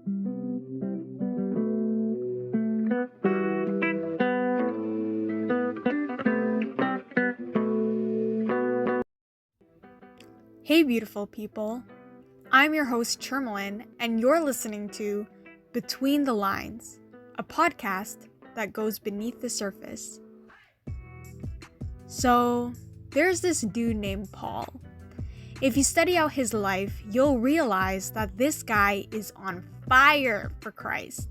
Hey beautiful people, I'm your host Chermelin, and you're listening to Between the Lines, a podcast that goes beneath the surface. So, there's this dude named Paul. If you study out his life, you'll realize that this guy is on fire for Christ.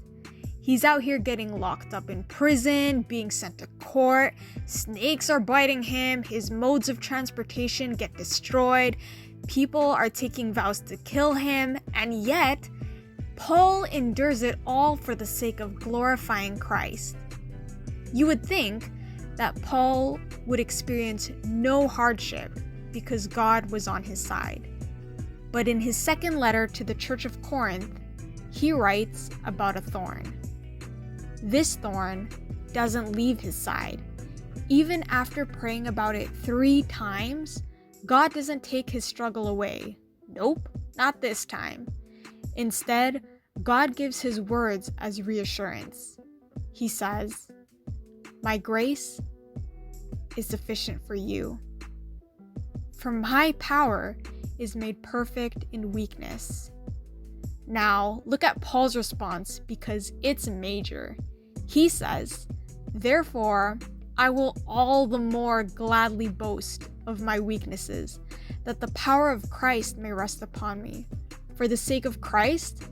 He's out here getting locked up in prison, being sent to court, snakes are biting him, his modes of transportation get destroyed, people are taking vows to kill him, and yet, Paul endures it all for the sake of glorifying Christ. You would think that Paul would experience no hardship because God was on his side. But in his second letter to the Church of Corinth, he writes about a thorn. This thorn doesn't leave his side. Even after praying about it 3 times, God doesn't take his struggle away. Nope, not this time. Instead, God gives his words as reassurance. He says, "My grace is sufficient for you. For my power is made perfect in weakness." Now, look at Paul's response because it's major. He says, "Therefore, I will all the more gladly boast of my weaknesses, that the power of Christ may rest upon me. For the sake of Christ,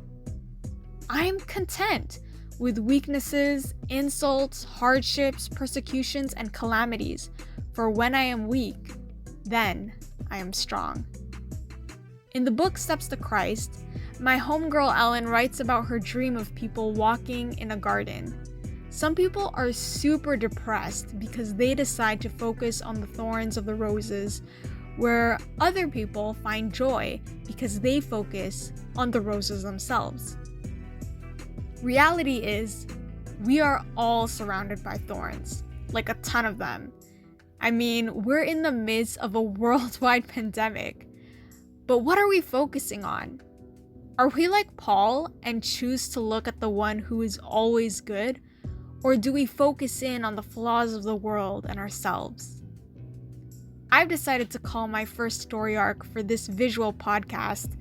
I am content with weaknesses, insults, hardships, persecutions, and calamities. For when I am weak, then I am strong." In the book Steps to Christ, my homegirl Ellen writes about her dream of people walking in a garden. Some people are super depressed because they decide to focus on the thorns of the roses, where other people find joy because they focus on the roses themselves. Reality is, we are all surrounded by thorns, like a ton of them. I mean, we're in the midst of a worldwide pandemic. But what are we focusing on? Are we like Paul and choose to look at the one who is always good? Or do we focus in on the flaws of the world and ourselves? I've decided to call my first story arc for this visual podcast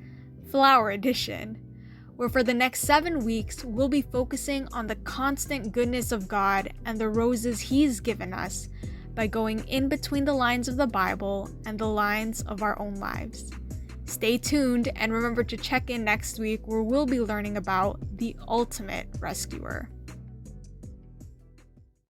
Flower Edition, where for the next 7 weeks, we'll be focusing on the constant goodness of God and the roses He's given us by going in between the lines of the Bible and the lines of our own lives. Stay tuned and remember to check in next week where we'll be learning about the ultimate rescuer.